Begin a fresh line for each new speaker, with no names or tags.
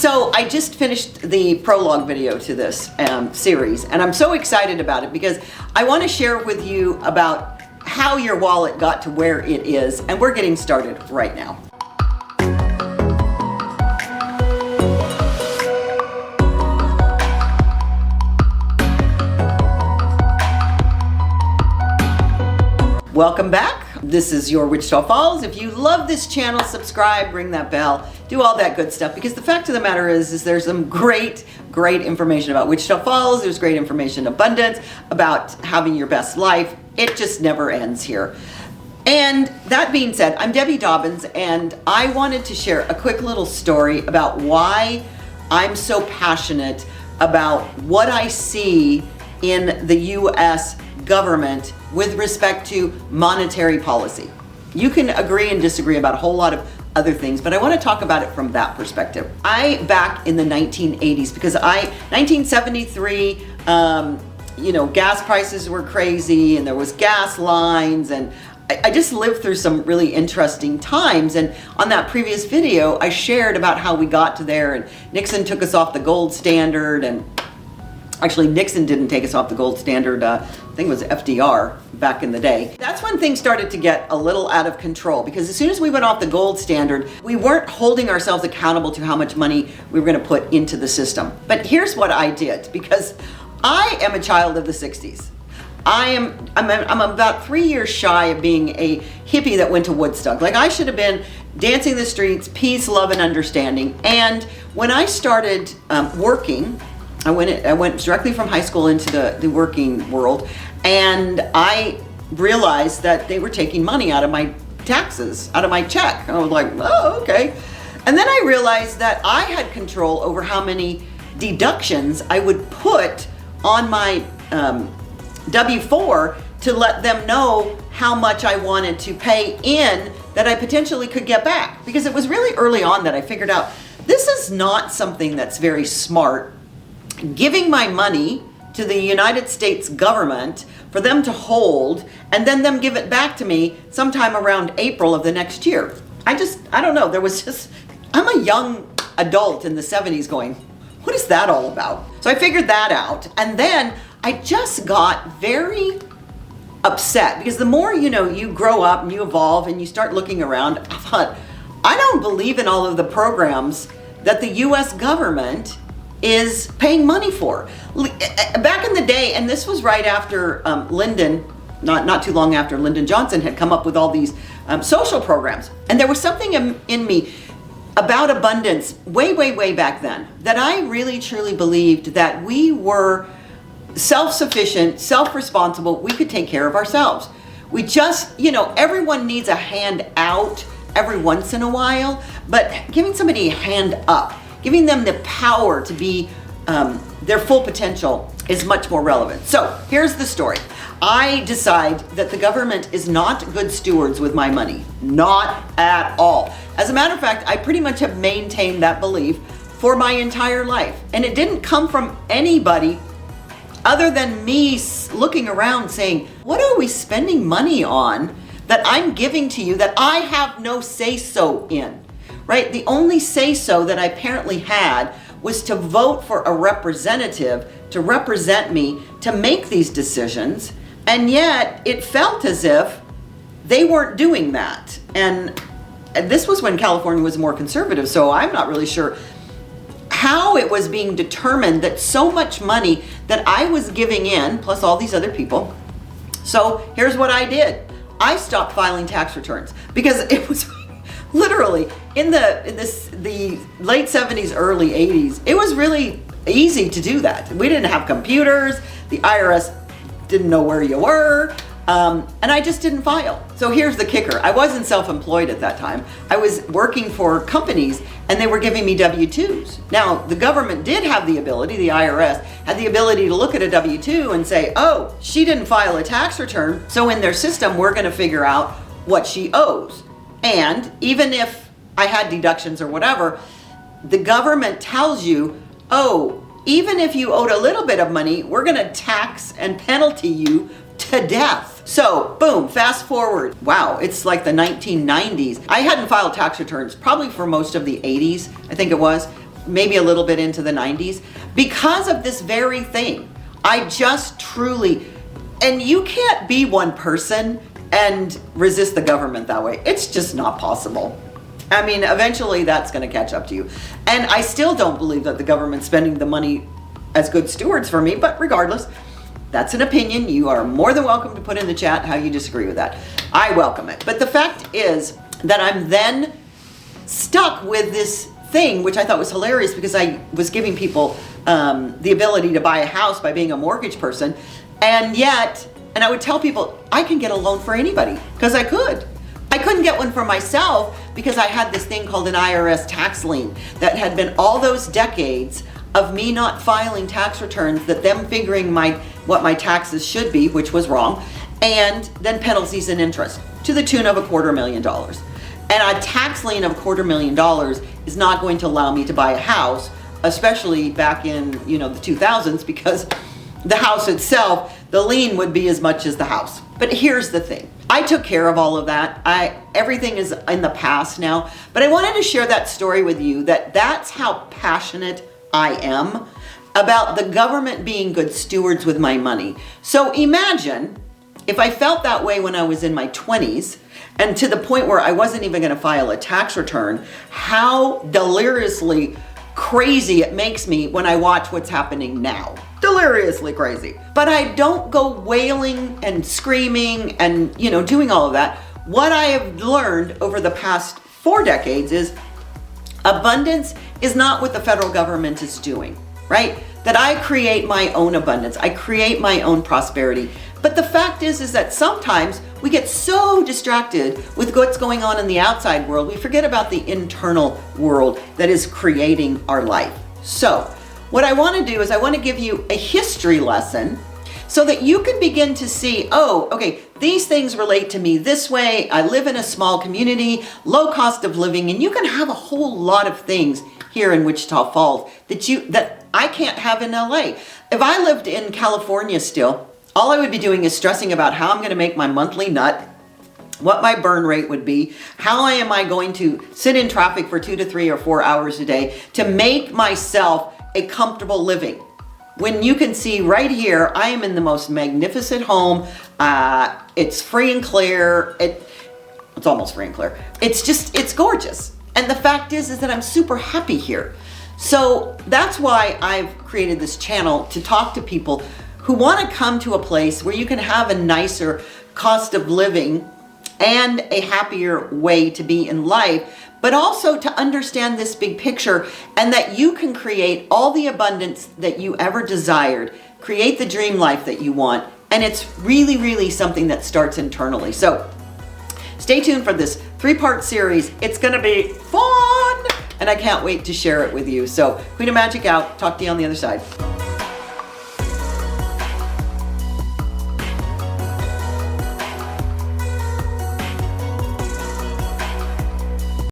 So I just finished the prologue video to this series, and I'm so excited about it because I want to share with you about how your wallet got to where it is, and we're getting started right now. Welcome back. This is your Wichita Falls. If you love this channel, subscribe, ring that bell, do all that good stuff, because the fact of the matter is there's some great information about Wichita Falls. There's great information, abundance, about having your best life. It just never ends here. And that being said, I'm Debbie Dobbins, and I wanted to share a quick little story about why I'm so passionate about what I see in the U.S. government with respect to monetary policy. You can agree and disagree about a whole lot of other things, but I want to talk about it from that perspective. Back in the 1980s, because 1973, gas prices were crazy and there was gas lines, and I just lived through some really interesting times. And on that previous video, I shared about how we got to there, and Nixon took us off the gold standard, and actually, Nixon didn't take us off the gold standard. I think it was FDR back in the day. That's when things started to get a little out of control, because as soon as we went off the gold standard, we weren't holding ourselves accountable to how much money we were going to put into the system. But here's what I did, because I am a child of the 60s. I'm about 3 years shy of being a hippie that went to Woodstock. Like, I should have been dancing the streets, peace, love, and understanding. And when I started working, I went directly from high school into the working world, and I realized that they were taking money out of my taxes, out of my check. And I was like, oh, okay. And then I realized that I had control over how many deductions I would put on my W-4 to let them know how much I wanted to pay in that I potentially could get back. Because it was really early on that I figured out this is not something that's very smart, giving my money to the United States government for them to hold, and then them give it back to me sometime around April of the next year. I don't know, I'm a young adult in the 70s going, what is that all about? So I figured that out, and then I just got very upset, because the more you grow up and you evolve and you start looking around, I thought, I don't believe in all of the programs that the US government is paying money for. Back in the day, and this was right after Lyndon, not too long after Lyndon Johnson had come up with all these social programs. And there was something in me about abundance way back then, that I really truly believed that we were self-sufficient, self-responsible, we could take care of ourselves. We just, everyone needs a hand out every once in a while, but giving somebody a hand up, giving them the power to be their full potential is much more relevant. So here's the story. I decide that the government is not good stewards with my money. Not at all. As a matter of fact, I pretty much have maintained that belief for my entire life. And it didn't come from anybody other than me looking around saying, what are we spending money on that I'm giving to you that I have no say-so in? Right? The only say-so that I apparently had was to vote for a representative to represent me to make these decisions, and yet it felt as if they weren't doing that. And this was when California was more conservative, so I'm not really sure how it was being determined that so much money that I was giving in, plus all these other people. So here's what I did. I stopped filing tax returns, because it was literally in the late 70s, early 80s, it was really easy to do that. We didn't have computers. The IRS didn't know where you were. And I just didn't file. So here's the kicker. I wasn't self-employed at that time. I was working for companies, and they were giving me W-2s. Now, the government did have the ability, the IRS had the ability to look at a W-2 and say, oh, she didn't file a tax return, so in their system, we're going to figure out what she owes. And even if I had deductions or whatever, the government tells you, oh, even if you owed a little bit of money, we're going to tax and penalty you to death. So boom, fast forward. Wow, it's like the 1990s. I hadn't filed tax returns probably for most of the 80s, I think it was. maybe a little bit into the 90s, because of this very thing. I just truly, and you can't be one person and resist the government that way. It's just not possible. I mean, eventually that's going to catch up to you. And I still don't believe that the government's spending the money as good stewards for me, but regardless, that's an opinion. You are more than welcome to put in the chat how you disagree with that. I welcome it. But the fact is that I'm then stuck with this thing, which I thought was hilarious because I was giving people the ability to buy a house by being a mortgage person. And yet, and I would tell people, I can get a loan for anybody, because I could. I couldn't get one for myself because I had this thing called an IRS tax lien that had been all those decades of me not filing tax returns, that them figuring what my taxes should be, which was wrong, and then penalties and interest to the tune of $250,000. And a tax lien of $250,000 is not going to allow me to buy a house, especially back in, the 2000s, because the house itself, the lien would be as much as the house. But here's the thing. I took care of all of that. Everything is in the past now, but I wanted to share that story with you, that's how passionate I am about the government being good stewards with my money. So imagine if I felt that way when I was in my 20s, and to the point where I wasn't even going to file a tax return, how deliriously crazy it makes me when I watch what's happening now. Deliriously crazy. But I don't go wailing and screaming and, doing all of that. What I have learned over the past 4 decades is abundance is not what the federal government is doing, right? That I create my own abundance. I create my own prosperity. But the fact is that sometimes we get so distracted with what's going on in the outside world, we forget about the internal world that is creating our life. So what I want to do is I want to give you a history lesson so that you can begin to see, oh, okay, these things relate to me this way. I live in a small community, low cost of living, and you can have a whole lot of things here in Wichita Falls that I can't have in LA. If I lived in California still, all I would be doing is stressing about how I'm going to make my monthly nut, what my burn rate would be, how am I going to sit in traffic for 2 to 3 or 4 hours a day to make myself a comfortable living. When you can see right here, I am in the most magnificent home. It's free and clear. It's almost free and clear. It's gorgeous. And the fact is that I'm super happy here. So that's why I've created this channel, to talk to people who want to come to a place where you can have a nicer cost of living and a happier way to be in life, but also to understand this big picture, and that you can create all the abundance that you ever desired, create the dream life that you want. And it's really, really something that starts internally. So stay tuned for this 3-part series. It's going to be fun, and I can't wait to share it with you. So Queen of Magic out. Talk to you on the other side.